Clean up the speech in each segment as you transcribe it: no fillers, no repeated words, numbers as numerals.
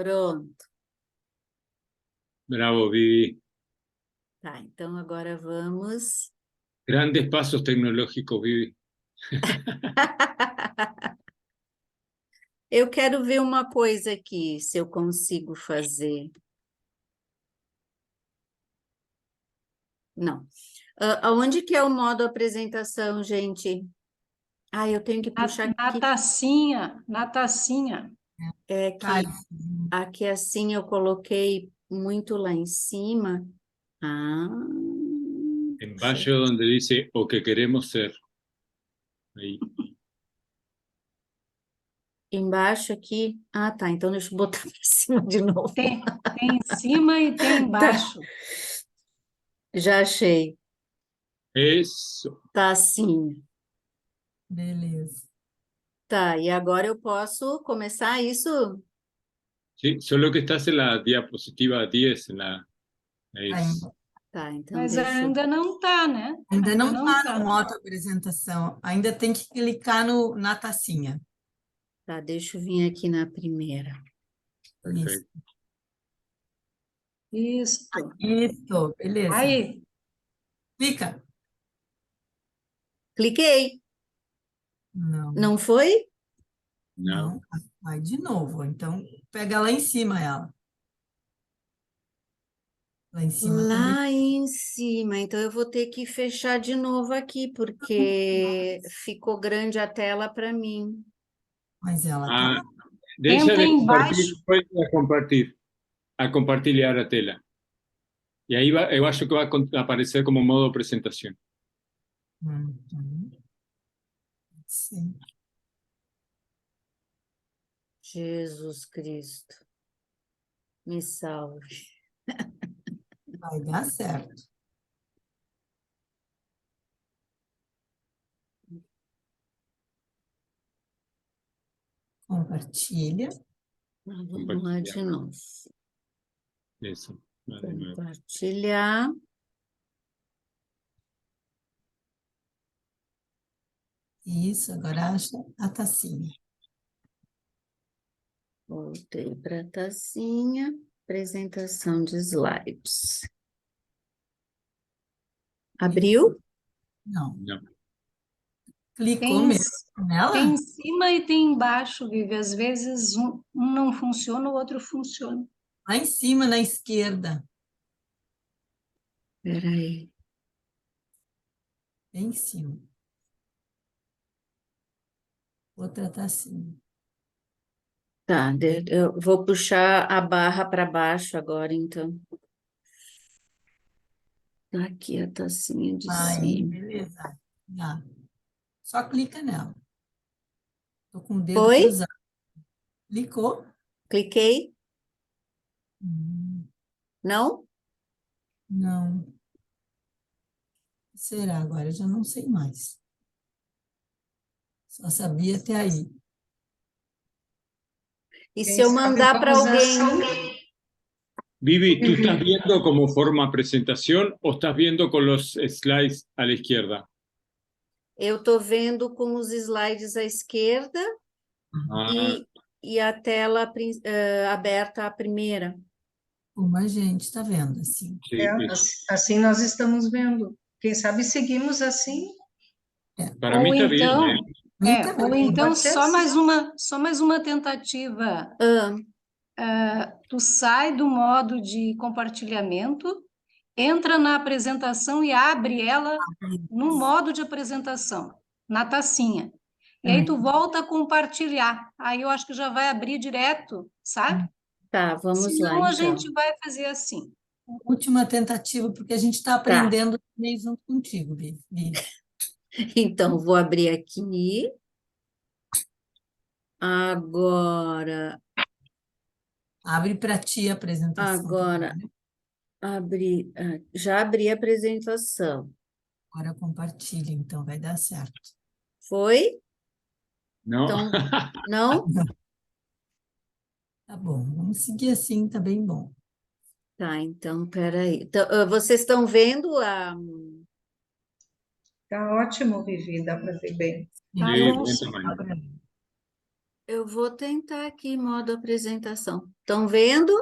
Pronto. Bravo, Vivi. Tá, então agora vamos. Grandes pasos tecnológicos, Vivi. Eu quero ver uma coisa aqui, se eu consigo fazer. Não. Aonde que é o modo apresentação, gente? Ah, eu tenho que puxar Na aqui. tacinha, na tacinha. É que Ai, aqui assim eu coloquei muito lá em cima. Ah, Embaixo donde dice o que queremos ser. Ahí. embaixo aqui. Ah, tá. Então deixa eu botar para cima de novo. Tem em cima e tem embaixo. Já achei. Eso. Tá assim. beleza. Tá, e agora eu posso começar isso? Sí, solo que estás en la diapositiva 10, en la... Ainda, Tá, então Mas deixa eu... ainda não está, né? ainda não está tá. no modo apresentação. Ainda tem que clicar na tacinha. Tá, deixa eu vir aqui na primeira. Perfecto. Isso. Isso, beleza. Aí, Clica. Cliquei. Não, Não foi? No. não. Vai de novo. Então, pega lá em cima ela. Lá em cima também. Lá em cima. Então eu vou ter que fechar de novo aqui, porque ficou grande a tela para mim. Mas ela Ah, tá. deja entra de compartir, embaixo. después a compartilhar la tela. Y ahí va, yo acho que va a aparecer como modo presentación. Uhum. Sim. Jesus Cristo, me salve. Vai dar certo. Compartilha. Vamos lá de novo. Eso. Va de nuevo. Compartilhar. Isso, agora acha a tacinha. Voltei para a tacinha. Apresentação de slides. Abriu? Não. No. Clicou Tem, mesmo nela? tem em cima e tem embaixo, Vivi. Às vezes um não funciona, o outro funciona. Lá em cima, na esquerda. Espera aí. Bem em cima. Outra tacinha. Tá, eu vou puxar a barra para baixo agora, então. Aqui a tacinha de Aí, cima. beleza. Já. Só clica nela. Tô com o dedo Foi? cruzado. Clicou? Cliquei? Hum, Não? Não. Será agora? Eu já não sei mais. Só sabia até aí. E Quem se eu sabe mandar para vamos alguém? Vivi, ¿tú estás viendo como forma presentación o estás viendo con los slides a la izquierda? Eu estou vendo com os slides à esquerda Ah, e a tela aberta a primeira. Como a gente está vendo, assim. sí, assim nós estamos vendo. Quem sabe seguimos assim. para mí está bien, ¿eh? Muito Ou bem. então Pode ser só mais uma tentativa. Ah, Tu sai do modo de compartilhamento, entra na apresentação e abre ela no modo de apresentação, na tacinha. E aí tu volta a compartilhar. Aí eu acho que já vai abrir direto, sabe? tá, vamos lá Senão a então. gente vai fazer assim. Última tentativa, porque a gente está Tá, aprendendo também junto contigo, Bi. então vou abrir aqui. Agora, Abre para ti a apresentação. agora, já abri a apresentação. Agora compartilha, então vai dar certo. Foi? ¿No? Então, não? Tá bom, vamos seguir assim, tá bem bom. Tá, então, peraí. Então, vocês estão vendo a... Tá ótimo, Vivi, dá para ver bem. Tá Sí, bom, buen sim. tamaño. Eu vou tentar aqui modo apresentação. Estão vendo?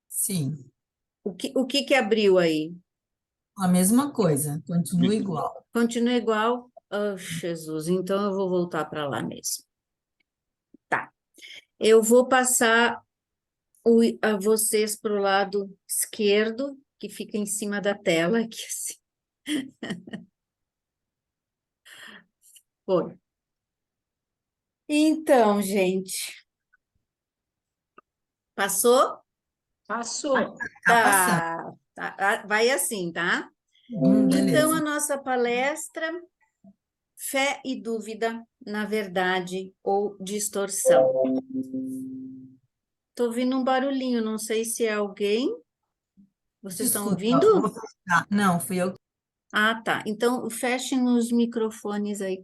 Sim, O que que abriu aí? a mesma coisa, continua igual. Continua igual? Oh, Jesus, então eu vou voltar para lá mesmo. Tá. Eu vou passar a vocês para o lado esquerdo, que fica em cima da tela, aqui assim. Foi. Então, gente, passou? Passou. Tá passando. Tá, vai assim, tá? Então, a Beleza. nossa palestra, Fé e Dúvida na Verdade ou Distorção. Tô ouvindo um barulhinho, não sei se é alguém. Vocês estão Desculpa, ouvindo? vou fechar. Não, fui eu. Ah, tá. Então, fechem os microfones aí.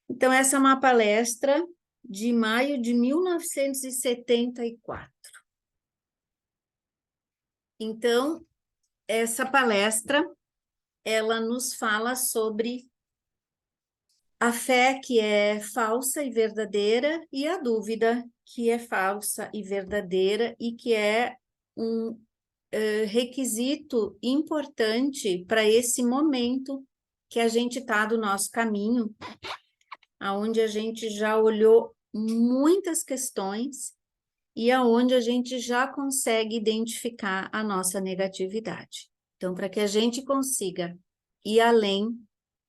Então, essa é uma palestra de maio de 1974. Então, essa palestra, ela nos fala sobre a fé que é falsa e verdadeira e a dúvida que é falsa e verdadeira e que é um requisito importante para esse momento que a gente está do nosso caminho, aonde a gente já olhou muitas questões e aonde a gente já consegue identificar a nossa negatividade. Então, para que a gente consiga ir além,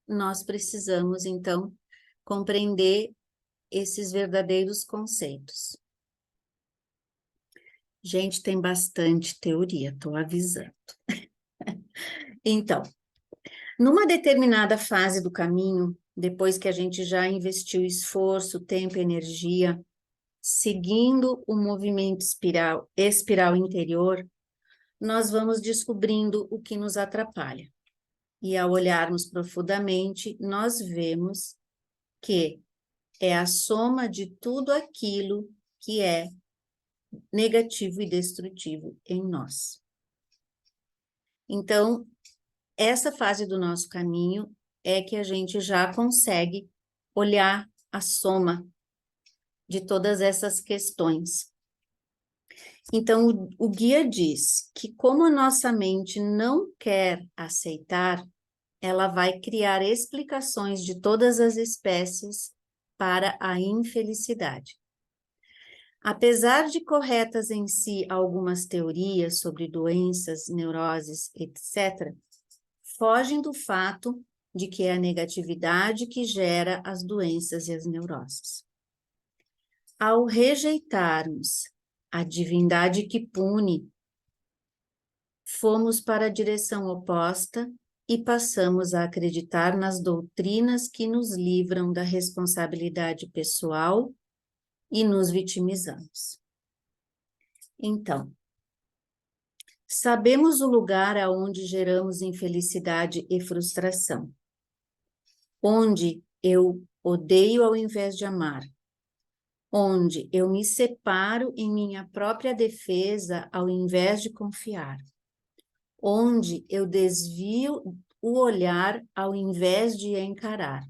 nós precisamos, então, compreender esses verdadeiros conceitos. Gente, tem bastante teoria, estou avisando. Então, numa determinada fase do caminho, depois que a gente já investiu esforço, tempo e energia, seguindo o movimento espiral interior, nós vamos descobrindo o que nos atrapalha. E ao olharmos profundamente, nós vemos que é a soma de tudo aquilo que é negativo e destrutivo em nós. Então, essa fase do nosso caminho é que a gente já consegue olhar a soma de todas essas questões. Então, o guia diz que como a nossa mente não quer aceitar, ela vai criar explicações de todas as espécies para a infelicidade. Apesar de corretas em si algumas teorias sobre doenças, neuroses, etc., fogem do fato de que é a negatividade que gera as doenças e as neuroses. Ao rejeitarmos a divindade que pune, fomos para a direção oposta e passamos a acreditar nas doutrinas que nos livram da responsabilidade pessoal e nos vitimizamos. Então, sabemos o lugar aonde geramos infelicidade e frustração, onde eu odeio ao invés de amar, onde eu me separo em minha própria defesa ao invés de confiar, onde eu desvio o olhar ao invés de encarar,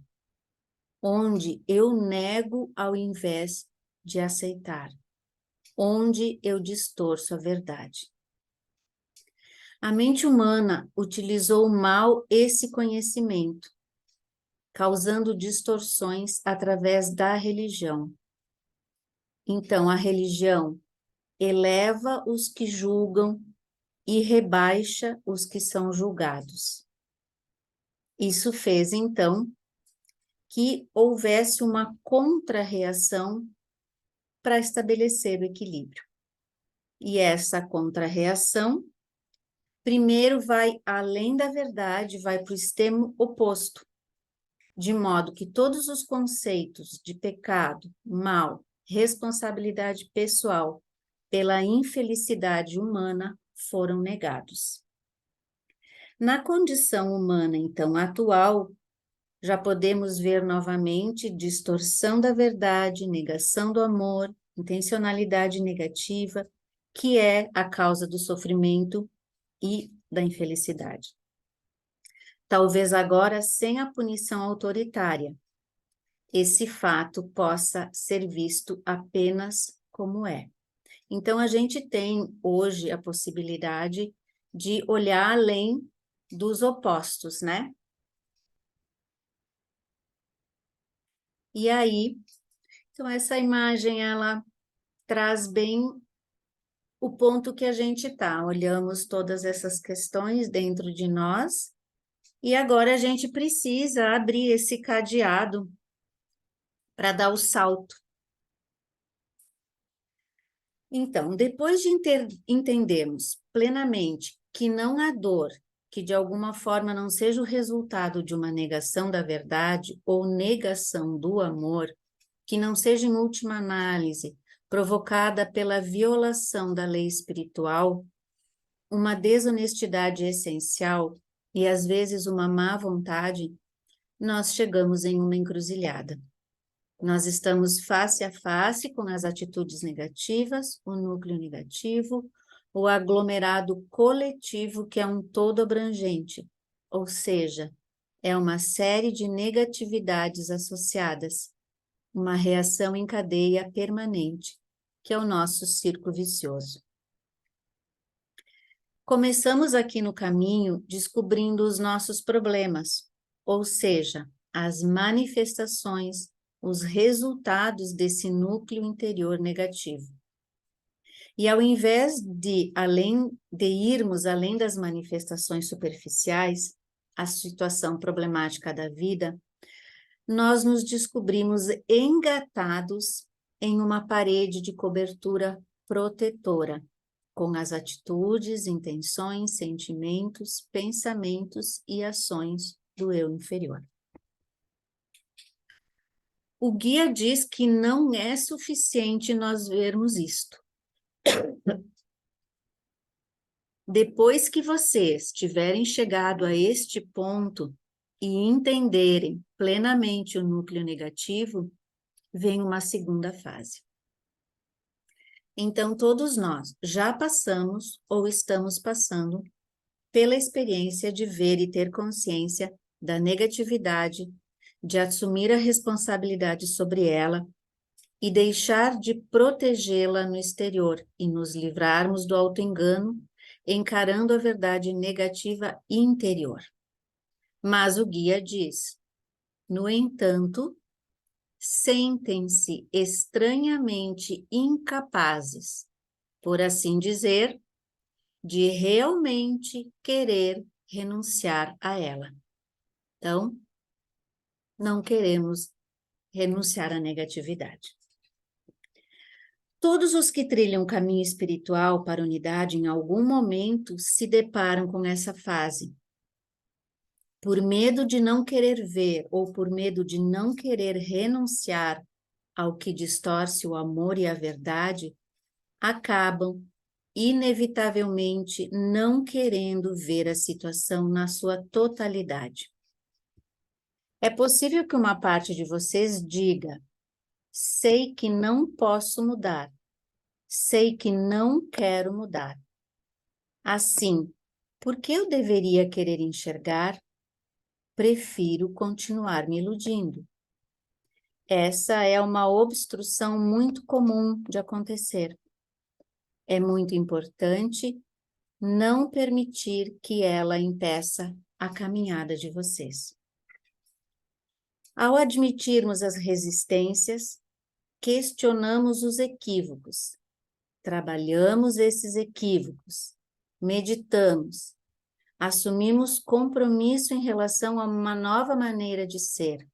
onde eu nego ao invés de aceitar, onde eu distorço a verdade. A mente humana utilizou mal esse conhecimento, causando distorções através da religião. Então, a religião eleva os que julgam e rebaixa os que são julgados. Isso fez, então, que houvesse uma contra-reação para estabelecer o equilíbrio. E essa contra-reação, primeiro vai além da verdade, vai para o extremo oposto, de modo que todos os conceitos de pecado, mal, responsabilidade pessoal pela infelicidade humana foram negados. Na condição humana, então, atual, já podemos ver novamente distorção da verdade, negação do amor, intencionalidade negativa, que é a causa do sofrimento e da infelicidade. Talvez agora sem a punição autoritária, esse fato possa ser visto apenas como é. Então, a gente tem hoje a possibilidade de olhar além dos opostos, né? E aí, então essa imagem, ela traz bem o ponto que a gente está. Olhamos todas essas questões dentro de nós e agora a gente precisa abrir esse cadeado para dar o salto. Então, depois de entendermos plenamente que não há dor que de alguma forma não seja o resultado de uma negação da verdade ou negação do amor, que não seja em última análise provocada pela violação da lei espiritual, uma desonestidade essencial e às vezes uma má vontade, nós chegamos em uma encruzilhada. Nós estamos face a face com as atitudes negativas, o núcleo negativo, o aglomerado coletivo, que é um todo abrangente, ou seja, é uma série de negatividades associadas, uma reação em cadeia permanente, que é o nosso círculo vicioso. Começamos aqui no caminho descobrindo os nossos problemas, ou seja, as manifestações, os resultados desse núcleo interior negativo. E ao invés de irmos além das manifestações superficiais, a situação problemática da vida, nós nos descobrimos engatados em uma parede de cobertura protetora, com as atitudes, intenções, sentimentos, pensamentos e ações do eu inferior. O guia diz que não é suficiente nós vermos isto. Depois que vocês tiverem chegado a este ponto e entenderem plenamente o núcleo negativo, vem uma segunda fase. Então, todos nós já passamos ou estamos passando pela experiência de ver e ter consciência da negatividade, de assumir a responsabilidade sobre ela e deixar de protegê-la no exterior e nos livrarmos do auto-engano, encarando a verdade negativa interior. Mas o guia diz, no entanto, sentem-se estranhamente incapazes, por assim dizer, de realmente querer renunciar a ela. Então, não queremos renunciar à negatividade. Todos os que trilham o caminho espiritual para a unidade em algum momento se deparam com essa fase. Por medo de não querer ver ou por medo de não querer renunciar ao que distorce o amor e a verdade, acabam inevitavelmente não querendo ver a situação na sua totalidade. É possível que uma parte de vocês diga: sei que não posso mudar, sei que não quero mudar. Assim, por que eu deveria querer enxergar? Prefiro continuar me iludindo. Essa é uma obstrução muito comum de acontecer. É muito importante não permitir que ela impeça a caminhada de vocês. Ao admitirmos as resistências, questionamos os equívocos, trabalhamos esses equívocos, meditamos, assumimos compromisso em relação a uma nova maneira de ser.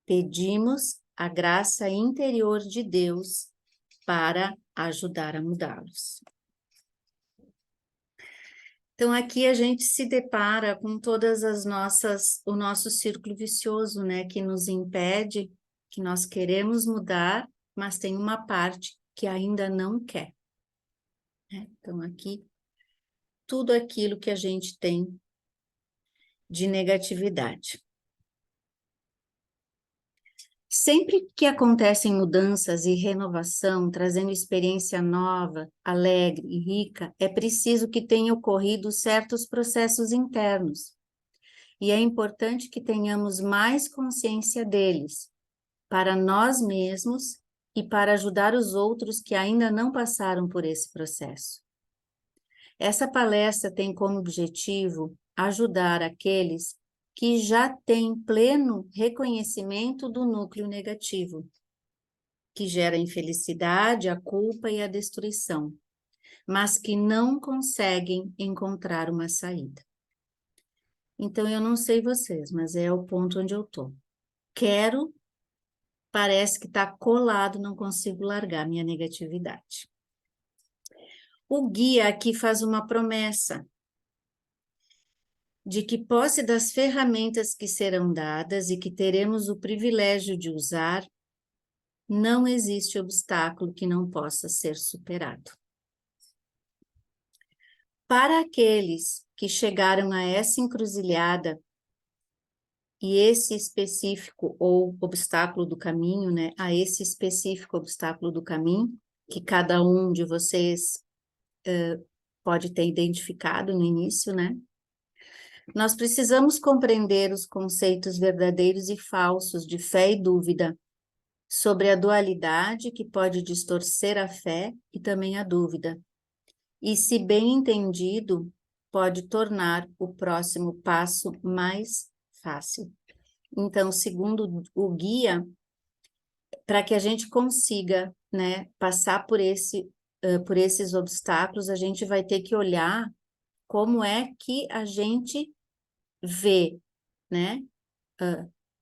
Pedimos a graça interior de Deus para ajudar a mudá-los. Então, aqui a gente se depara com todas as o nosso círculo vicioso, né, que nos impede, que nós queremos mudar, mas tem uma parte que ainda não quer. Então, aqui, tudo aquilo que a gente tem de negatividade. Sempre que acontecem mudanças e renovação, trazendo experiência nova, alegre e rica, é preciso que tenham ocorrido certos processos internos. E é importante que tenhamos mais consciência deles, para nós mesmos e para ajudar os outros que ainda não passaram por esse processo. Essa palestra tem como objetivo ajudar aqueles que já têm pleno reconhecimento do núcleo negativo, que gera a infelicidade, a culpa e a destruição, mas que não conseguem encontrar uma saída. Então, eu não sei vocês, mas é o ponto onde eu estou. Quero, parece que está colado, não consigo largar minha negatividade. O guia aqui faz uma promessa de que posse das ferramentas que serão dadas e que teremos o privilégio de usar, não existe obstáculo que não possa ser superado. Para aqueles que chegaram a essa encruzilhada, e esse específico ou obstáculo do caminho, né, a esse específico obstáculo do caminho, que cada um de vocês pode ter identificado no início, né? Nós precisamos compreender os conceitos verdadeiros e falsos de fé e dúvida, sobre a dualidade que pode distorcer a fé e também a dúvida. E, se bem entendido, pode tornar o próximo passo mais fácil. Então, segundo o guia, para que a gente consiga, né, passar por esses obstáculos, a gente vai ter que olhar como é que a gente vê, né,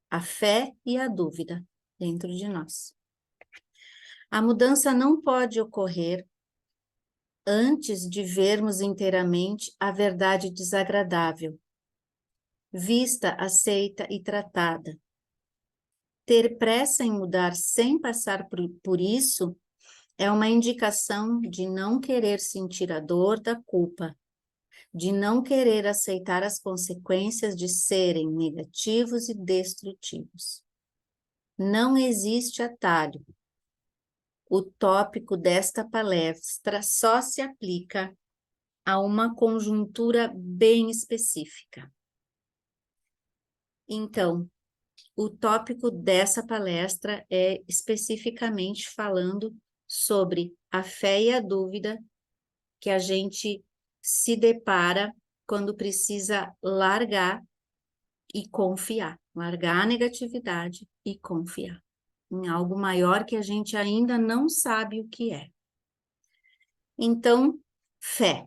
a fé e a dúvida dentro de nós. A mudança não pode ocorrer antes de vermos inteiramente a verdade desagradável, vista, aceita e tratada. Ter pressa em mudar sem passar por isso é uma indicação de não querer sentir a dor da culpa, de não querer aceitar as consequências de serem negativos e destrutivos. Não existe atalho. O tópico desta palestra só se aplica a uma conjuntura bem específica. Então, o tópico dessa palestra é especificamente falando sobre a fé e a dúvida que a gente se depara quando precisa largar e confiar, largar a negatividade e confiar em algo maior que a gente ainda não sabe o que é. Então, fé.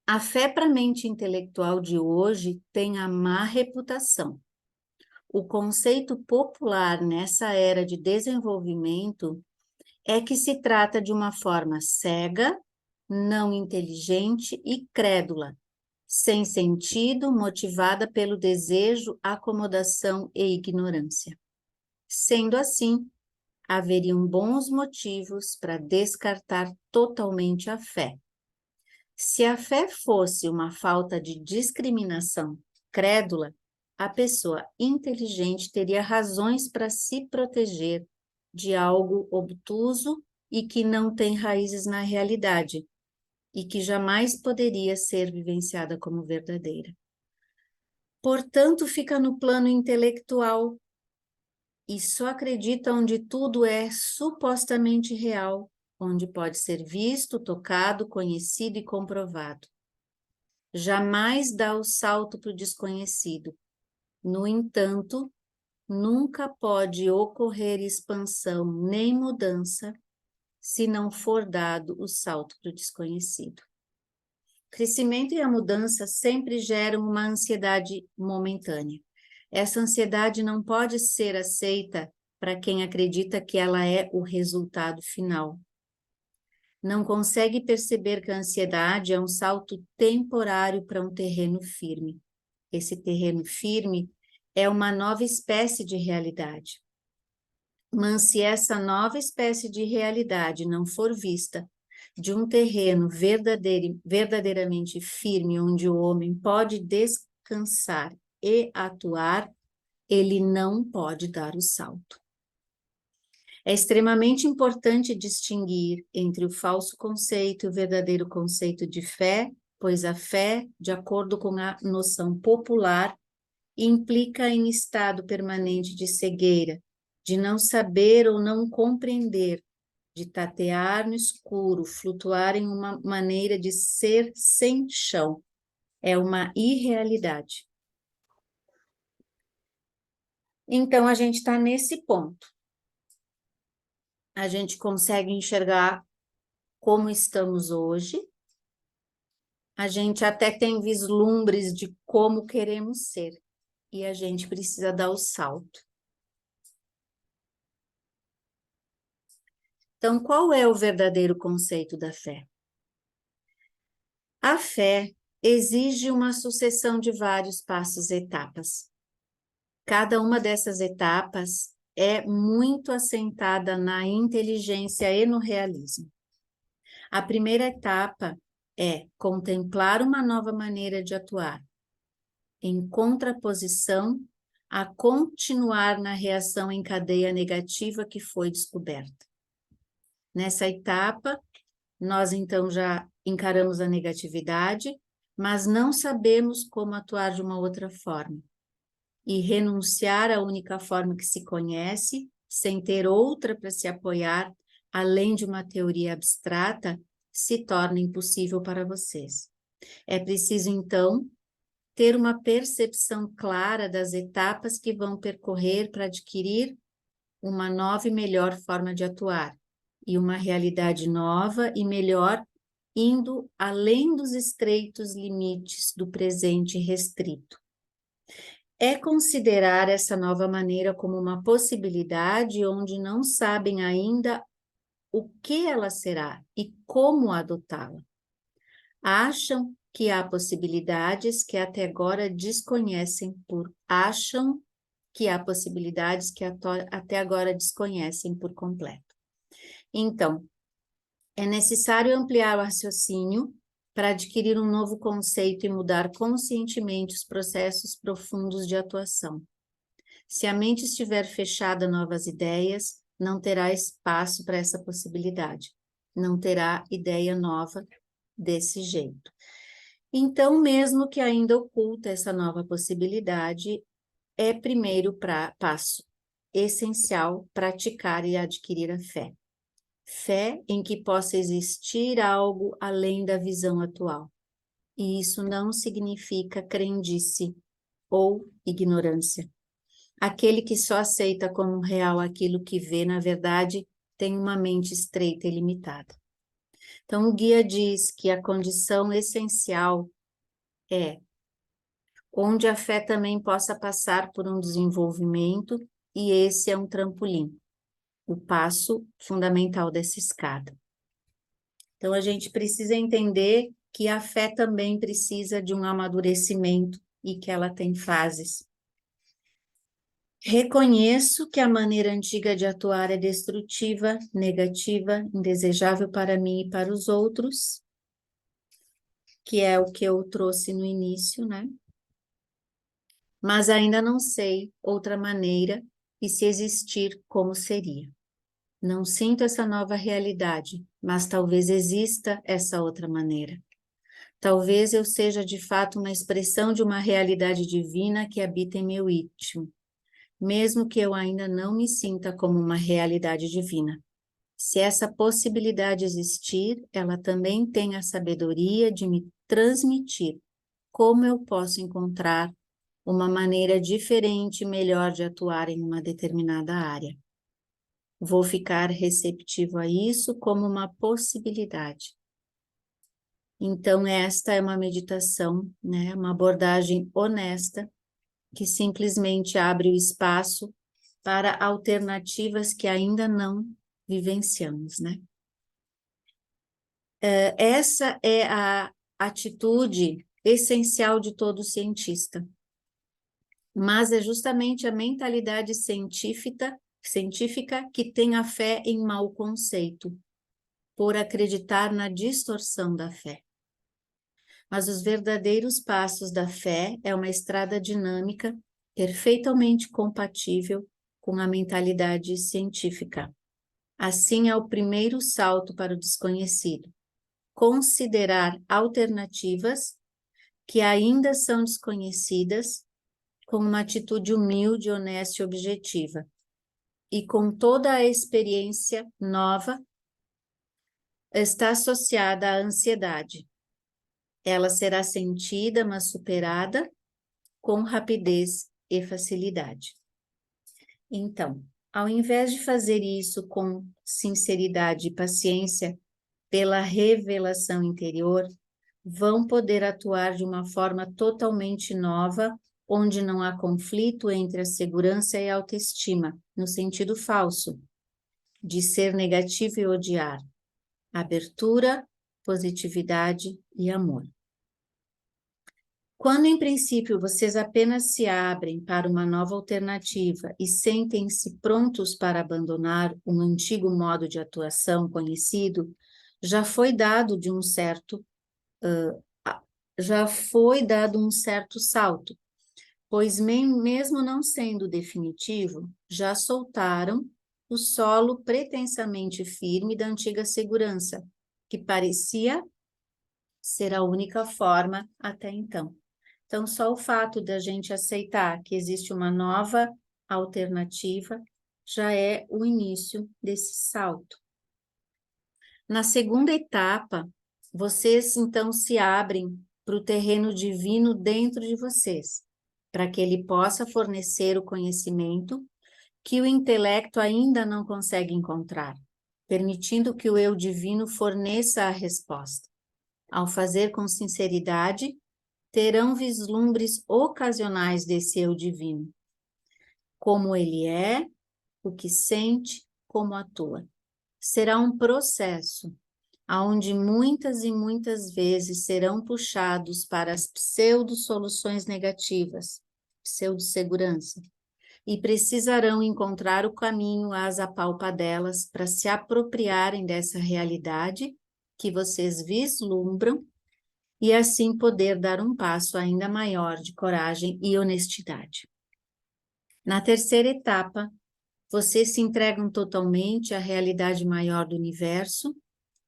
A fé para a mente intelectual de hoje tem a má reputação. O conceito popular nessa era de desenvolvimento é que se trata de uma forma cega, não inteligente e crédula, sem sentido, motivada pelo desejo, acomodação e ignorância. Sendo assim, haveriam bons motivos para descartar totalmente a fé. Se a fé fosse uma falta de discriminação crédula, a pessoa inteligente teria razões para se proteger de algo obtuso e que não tem raízes na realidade, e que jamais poderia ser vivenciada como verdadeira. Portanto, fica no plano intelectual e só acredita onde tudo é supostamente real, onde pode ser visto, tocado, conhecido e comprovado. Jamais dá o salto para o desconhecido. No entanto, nunca pode ocorrer expansão nem mudança se não for dado o salto para o desconhecido. O crescimento e a mudança sempre geram uma ansiedade momentânea. Essa ansiedade não pode ser aceita para quem acredita que ela é o resultado final. Não consegue perceber que a ansiedade é um salto temporário para um terreno firme. Esse terreno firme é uma nova espécie de realidade. Mas se essa nova espécie de realidade não for vista de um terreno verdadeiramente firme, onde o homem pode descansar e atuar, ele não pode dar o salto. É extremamente importante distinguir entre o falso conceito e o verdadeiro conceito de fé, pois a fé, de acordo com a noção popular, implica em estado permanente de cegueira, de não saber ou não compreender, de tatear no escuro, flutuar em uma maneira de ser sem chão. É uma irrealidade. Então, a gente está nesse ponto. A gente consegue enxergar como estamos hoje. A gente até tem vislumbres de como queremos ser. E a gente precisa dar o salto. Então, qual é o verdadeiro conceito da fé? A fé exige uma sucessão de vários passos e etapas. Cada uma dessas etapas é muito assentada na inteligência e no realismo. A primeira etapa é contemplar uma nova maneira de atuar, em contraposição a continuar na reação em cadeia negativa que foi descoberta. Nessa etapa, nós então já encaramos a negatividade, mas não sabemos como atuar de uma outra forma. E renunciar à única forma que se conhece, sem ter outra para se apoiar, além de uma teoria abstrata, se torna impossível para vocês. É preciso, então, ter uma percepção clara das etapas que vão percorrer para adquirir uma nova e melhor forma de atuar, e uma realidade nova e melhor, indo além dos estreitos limites do presente restrito. É considerar essa nova maneira como uma possibilidade onde não sabem ainda o que ela será e como adotá-la. Acham que há possibilidades que até agora desconhecem acham que há possibilidades que até agora desconhecem por completo. Então, é necessário ampliar o raciocínio para adquirir um novo conceito e mudar conscientemente os processos profundos de atuação. Se a mente estiver fechada a novas ideias, não terá espaço para essa possibilidade. Não terá ideia nova desse jeito. Então, mesmo que ainda oculta essa nova possibilidade, é primeiro passo essencial praticar e adquirir a fé. Fé em que possa existir algo além da visão atual. E isso não significa crendice ou ignorância. Aquele que só aceita como real aquilo que vê, na verdade, tem uma mente estreita e limitada. Então, o guia diz que a condição essencial é onde a fé também possa passar por um desenvolvimento, e esse é um trampolim, o passo fundamental dessa escada. Então, a gente precisa entender que a fé também precisa de um amadurecimento e que ela tem fases. Reconheço que a maneira antiga de atuar é destrutiva, negativa, indesejável para mim e para os outros, que é o que eu trouxe no início, né? Mas ainda não sei outra maneira e se existir, como seria. Não sinto essa nova realidade, mas talvez exista essa outra maneira. Talvez eu seja de fato uma expressão de uma realidade divina que habita em meu íntimo, mesmo que eu ainda não me sinta como uma realidade divina. Se essa possibilidade existir, ela também tem a sabedoria de me transmitir como eu posso encontrar uma maneira diferente e melhor de atuar em uma determinada área. Vou ficar receptivo a isso como uma possibilidade. Então, esta é uma meditação, né? Uma abordagem honesta, que simplesmente abre o espaço para alternativas que ainda não vivenciamos, né? Essa é a atitude essencial de todo cientista. Mas é justamente a mentalidade científica que tem a fé em mau conceito, por acreditar na distorção da fé. Mas os verdadeiros passos da fé é uma estrada dinâmica, perfeitamente compatível com a mentalidade científica. Assim é o primeiro salto para o desconhecido. Considerar alternativas que ainda são desconhecidas com uma atitude humilde, honesta e objetiva. e com toda a experiência nova, está associada à ansiedade. Ela será sentida, mas superada com rapidez e facilidade. Então, ao invés de fazer isso com sinceridade e paciência, pela revelação interior, vão poder atuar de uma forma totalmente nova, onde não há conflito entre a segurança e a autoestima, no sentido falso, de ser negativo e odiar. Abertura, positividade e amor. Quando, em princípio, vocês apenas se abrem para uma nova alternativa e sentem-se prontos para abandonar um antigo modo de atuação conhecido, já foi dado um certo salto, pois mesmo não sendo definitivo, já soltaram o solo pretensamente firme da antiga segurança, que parecia ser a única forma até então. Então, só o fato da gente aceitar que existe uma nova alternativa já é o início desse salto. Na segunda etapa, vocês então se abrem para o terreno divino dentro de vocês, para que ele possa fornecer o conhecimento que o intelecto ainda não consegue encontrar, permitindo que o eu divino forneça a resposta. Ao fazer com sinceridade, terão vislumbres ocasionais desse eu divino, como ele é, o que sente, como atua. Será um processo onde muitas e muitas vezes serão puxados para as pseudo-soluções negativas, pseudo-segurança, e precisarão encontrar o caminho às apalpadelas para se apropriarem dessa realidade que vocês vislumbram e assim poder dar um passo ainda maior de coragem e honestidade. Na terceira etapa, vocês se entregam totalmente à realidade maior do universo,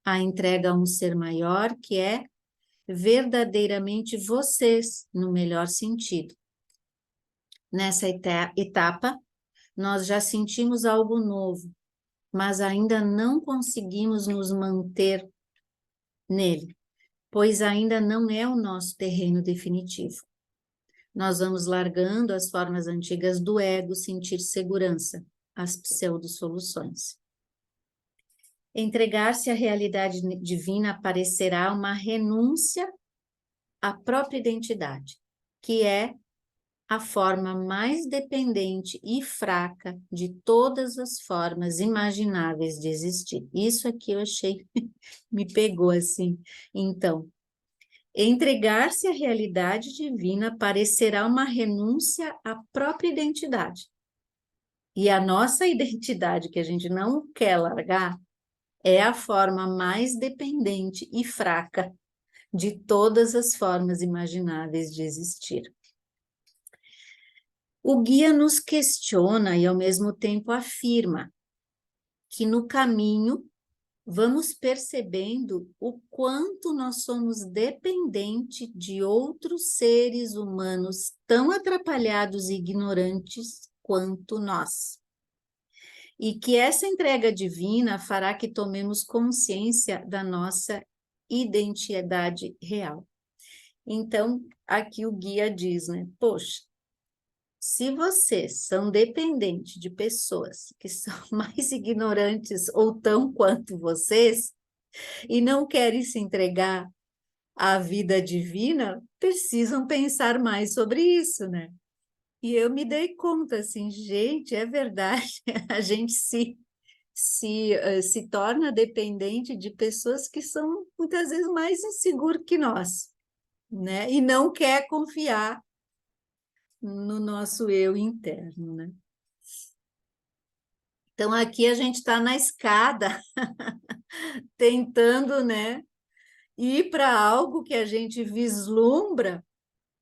a entrega a um ser maior que é verdadeiramente vocês, no melhor sentido. Nessa etapa, nós já sentimos algo novo, mas ainda não conseguimos nos manter nele, pois ainda não é o nosso terreno definitivo. Nós vamos largando as formas antigas do ego, sentir segurança, as pseudo-soluções. Entregar-se à realidade divina parecerá uma renúncia à própria identidade, que é a forma mais dependente e fraca de todas as formas imagináveis de existir. Isso aqui eu achei, me pegou assim. Então, entregar-se à realidade divina parecerá uma renúncia à própria identidade. E a nossa identidade, que a gente não quer largar, é a forma mais dependente e fraca de todas as formas imagináveis de existir. O guia nos questiona e, ao mesmo tempo, afirma que no caminho vamos percebendo o quanto nós somos dependentes de outros seres humanos tão atrapalhados e ignorantes quanto nós. E que essa entrega divina fará que tomemos consciência da nossa identidade real. Então, aqui o guia diz, né? Poxa, se vocês são dependentes de pessoas que são mais ignorantes ou tão quanto vocês, e não querem se entregar à vida divina, precisam pensar mais sobre isso, né? E eu me dei conta, assim, gente, é verdade, a gente se torna dependente de pessoas que são muitas vezes mais inseguras que nós, né? E não quer confiar no nosso eu interno, né? Então, aqui a gente está na escada, tentando, né, ir para algo que a gente vislumbra,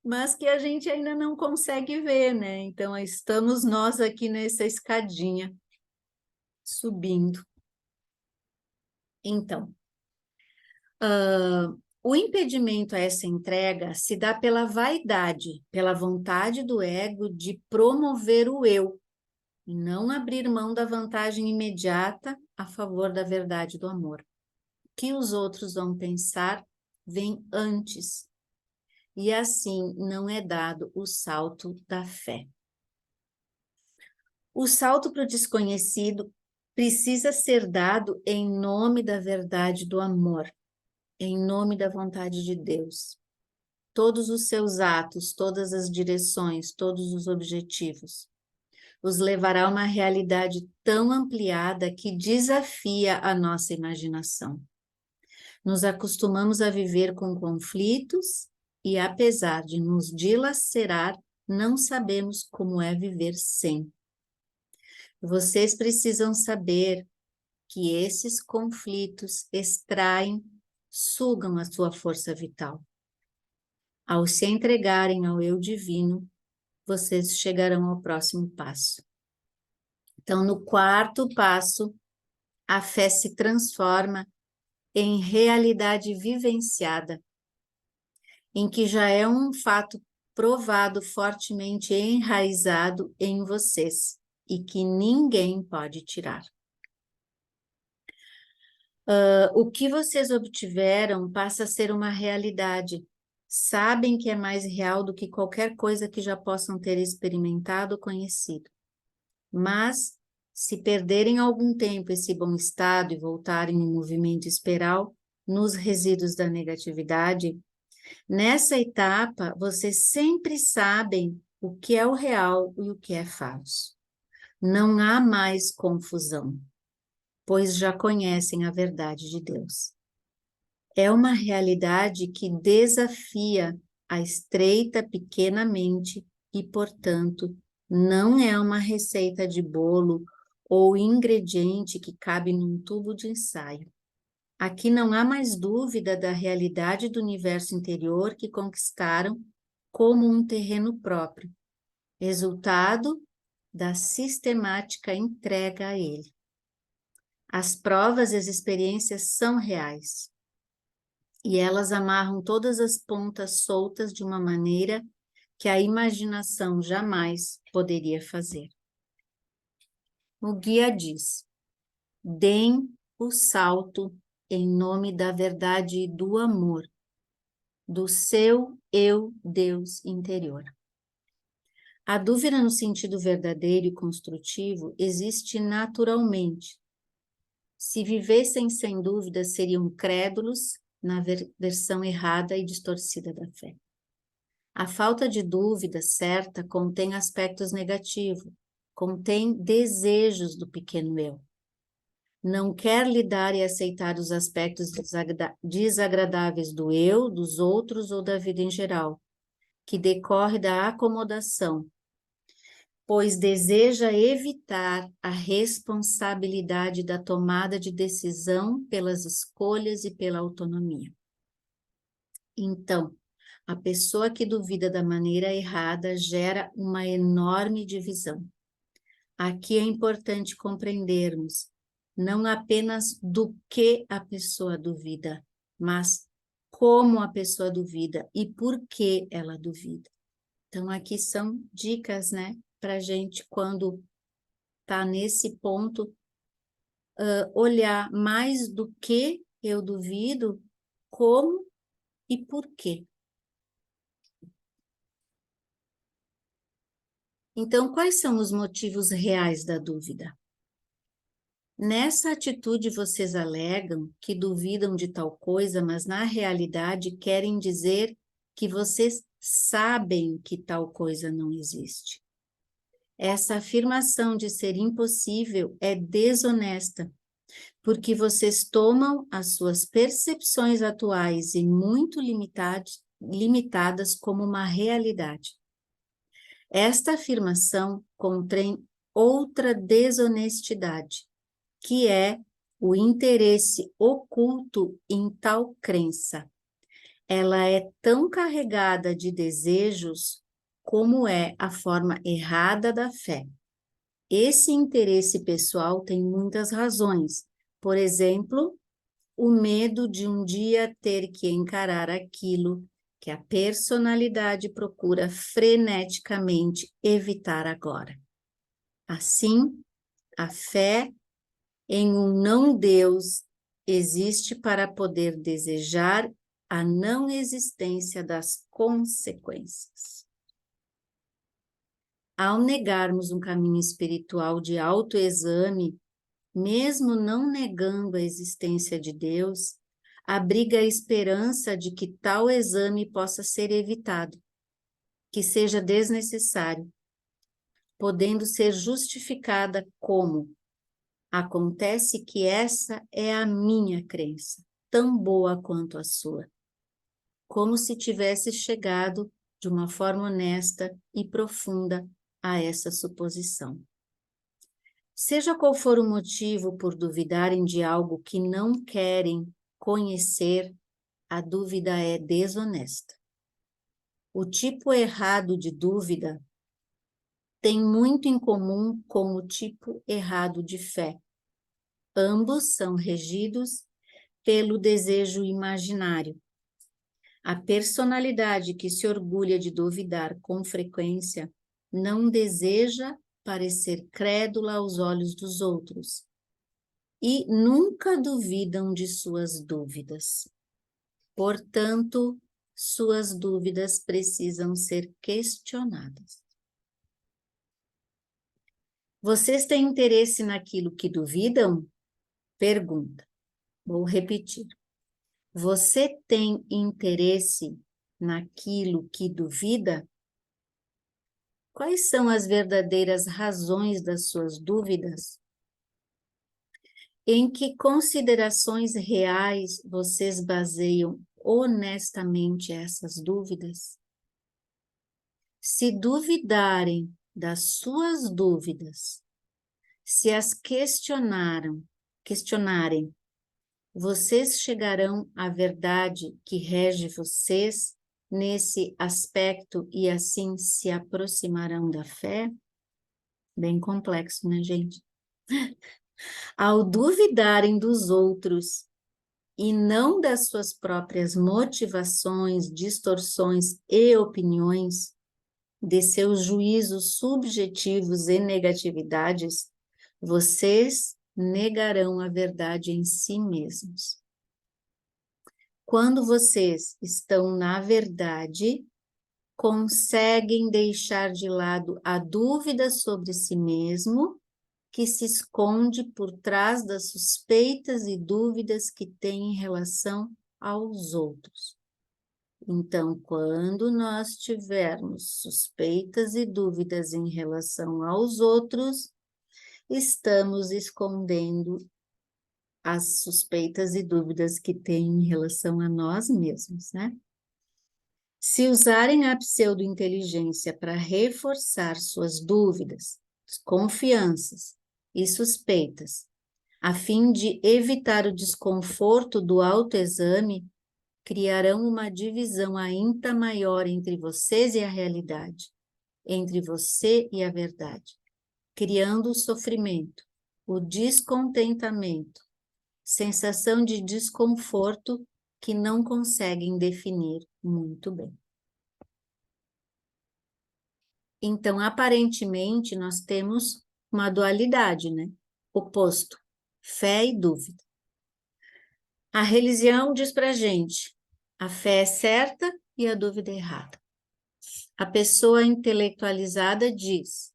mas que a gente ainda não consegue ver, né? Então, estamos nós aqui nessa escadinha, subindo. Então, o impedimento a essa entrega se dá pela vaidade, pela vontade do ego de promover o eu, e não abrir mão da vantagem imediata a favor da verdade do amor. O que os outros vão pensar vem antes, e assim não é dado o salto da fé. O salto para o desconhecido precisa ser dado em nome da verdade do amor, em nome da vontade de Deus. Todos os seus atos, todas as direções, todos os objetivos, os levará a uma realidade tão ampliada que desafia a nossa imaginação. Nos acostumamos a viver com conflitos e, apesar de nos dilacerar, não sabemos como é viver sem. Vocês precisam saber que esses conflitos extraem, sugam a sua força vital. Ao se entregarem ao eu divino, vocês chegarão ao próximo passo. Então, no quarto passo, a fé se transforma em realidade vivenciada, em que já é um fato provado, fortemente enraizado em vocês e que ninguém pode tirar. O que vocês obtiveram passa a ser uma realidade. Sabem que é mais real do que qualquer coisa que já possam ter experimentado ou conhecido. Mas, se perderem algum tempo esse bom estado e voltarem no movimento espiral, nos resíduos da negatividade, nessa etapa, vocês sempre sabem o que é o real e o que é falso. Não há mais confusão, pois já conhecem a verdade de Deus. É uma realidade que desafia a estreita, pequena mente e, portanto, não é uma receita de bolo ou ingrediente que cabe num tubo de ensaio. Aqui não há mais dúvida da realidade do universo interior que conquistaram como um terreno próprio, resultado da sistemática entrega a ele. As provas e as experiências são reais, e elas amarram todas as pontas soltas de uma maneira que a imaginação jamais poderia fazer. O guia diz: deem o salto em nome da verdade e do amor, do seu eu Deus interior. A dúvida no sentido verdadeiro e construtivo existe naturalmente. Se vivessem sem dúvida, seriam crédulos na versão errada e distorcida da fé. A falta de dúvida certa contém aspectos negativos, contém desejos do pequeno eu. Não quer lidar e aceitar os aspectos desagradáveis do eu, dos outros ou da vida em geral, que decorre da acomodação, pois deseja evitar a responsabilidade da tomada de decisão pelas escolhas e pela autonomia. Então, a pessoa que duvida da maneira errada gera uma enorme divisão. Aqui é importante compreendermos não apenas do que a pessoa duvida, mas como a pessoa duvida e por que ela duvida. Então, aqui são dicas, né, para a gente, quando está nesse ponto, olhar mais do que eu duvido, como e por quê. Então, quais são os motivos reais da dúvida? Nessa atitude, vocês alegam que duvidam de tal coisa, mas na realidade querem dizer que vocês sabem que tal coisa não existe. Essa afirmação de ser impossível é desonesta, porque vocês tomam as suas percepções atuais e muito limitadas como uma realidade. Esta afirmação contém outra desonestidade, que é o interesse oculto em tal crença. Ela é tão carregada de desejos como é a forma errada da fé. Esse interesse pessoal tem muitas razões. Por exemplo, o medo de um dia ter que encarar aquilo que a personalidade procura freneticamente evitar agora. Assim, a fé em um não Deus existe para poder desejar a não existência das consequências. Ao negarmos um caminho espiritual de autoexame, mesmo não negando a existência de Deus, abriga a esperança de que tal exame possa ser evitado, que seja desnecessário, podendo ser justificada como: acontece que essa é a minha crença, tão boa quanto a sua, como se tivesse chegado de uma forma honesta e profunda a essa suposição. Seja qual for o motivo por duvidarem de algo que não querem conhecer, a dúvida é desonesta. O tipo errado de dúvida tem muito em comum com o tipo errado de fé. Ambos são regidos pelo desejo imaginário. A personalidade que se orgulha de duvidar com frequência não deseja parecer crédula aos olhos dos outros e nunca duvidam de suas dúvidas. Portanto, suas dúvidas precisam ser questionadas. Vocês têm interesse naquilo que duvidam? Pergunta. Vou repetir. Você tem interesse naquilo que duvida? Quais são as verdadeiras razões das suas dúvidas? Em que considerações reais vocês baseiam honestamente essas dúvidas? Se duvidarem das suas dúvidas, se as questionarem, vocês chegarão à verdade que rege vocês nesse aspecto e assim se aproximarão da fé? Bem complexo, né, gente? Ao duvidarem dos outros e não das suas próprias motivações, distorções e opiniões, de seus juízos subjetivos e negatividades, vocês negarão a verdade em si mesmos. Quando vocês estão na verdade, conseguem deixar de lado a dúvida sobre si mesmo, que se esconde por trás das suspeitas e dúvidas que têm em relação aos outros. Então, quando nós tivermos suspeitas e dúvidas em relação aos outros, estamos escondendo as suspeitas e dúvidas que tem em relação a nós mesmos, né? Se usarem a pseudo-inteligência para reforçar suas dúvidas, desconfianças e suspeitas, a fim de evitar o desconforto do autoexame, criarão uma divisão ainda maior entre vocês e a realidade, entre você e a verdade, criando o sofrimento, o descontentamento, sensação de desconforto que não conseguem definir muito bem. Então, aparentemente, nós temos uma dualidade, né? Oposto, fé e dúvida. A religião diz para a gente, a fé é certa e a dúvida é errada. A pessoa intelectualizada diz,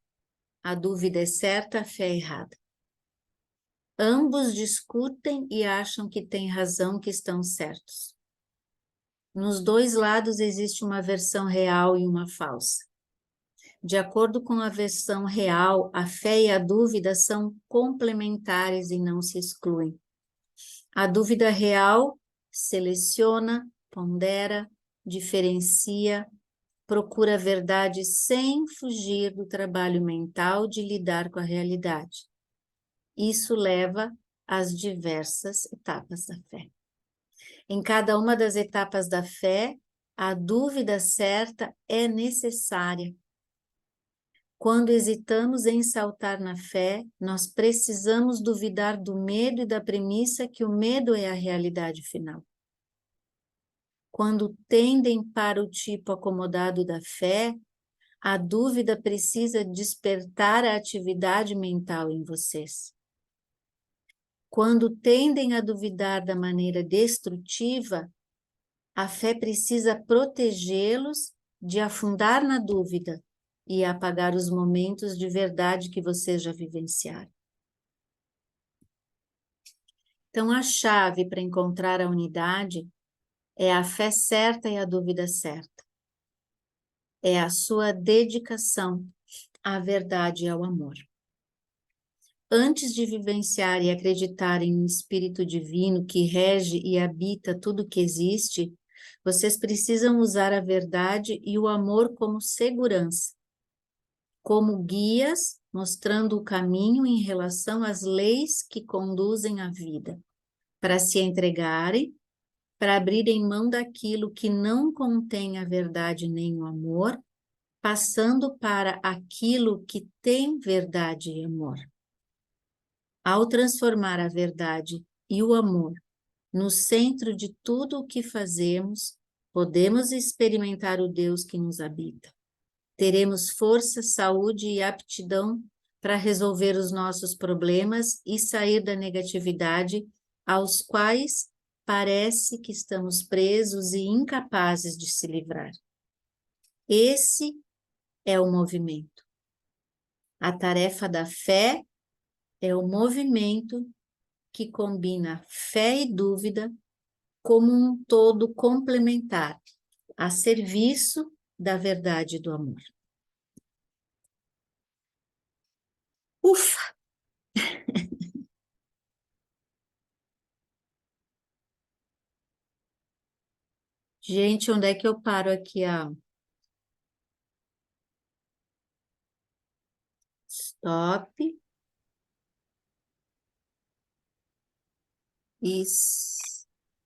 a dúvida é certa, a fé é errada. Ambos discutem e acham que têm razão, que estão certos. Nos dois lados existe uma versão real e uma falsa. De acordo com a versão real, a fé e a dúvida são complementares e não se excluem. A dúvida real seleciona, pondera, diferencia, procura a verdade sem fugir do trabalho mental de lidar com a realidade. Isso leva às diversas etapas da fé. Em cada uma das etapas da fé, a dúvida certa é necessária. Quando hesitamos em saltar na fé, nós precisamos duvidar do medo e da premissa que o medo é a realidade final. Quando tendem para o tipo acomodado da fé, A dúvida precisa despertar a atividade mental em vocês. Quando tendem a duvidar da maneira destrutiva, a fé precisa protegê-los de afundar na dúvida e apagar os momentos de verdade que vocês já vivenciaram. Então, a chave para encontrar a unidade é a fé certa e a dúvida certa. É a sua dedicação à verdade e ao amor. Antes de vivenciar e acreditar em um espírito divino que rege e habita tudo que existe, vocês precisam usar a verdade e o amor como segurança, como guias, mostrando o caminho em relação às leis que conduzem a vida, para se entregarem, para abrirem mão daquilo que não contém a verdade nem o amor, passando para aquilo que tem verdade e amor. Ao transformar a verdade e o amor no centro de tudo o que fazemos, podemos experimentar o Deus que nos habita. Teremos força, saúde e aptidão para resolver os nossos problemas e sair da negatividade aos quais parece que estamos presos e incapazes de se livrar. Esse é o movimento. A tarefa da fé é o movimento que combina fé e dúvida como um todo complementar, a serviço da verdade e do amor. Ufa! Gente, onde é que eu paro aqui? Stop. Isso.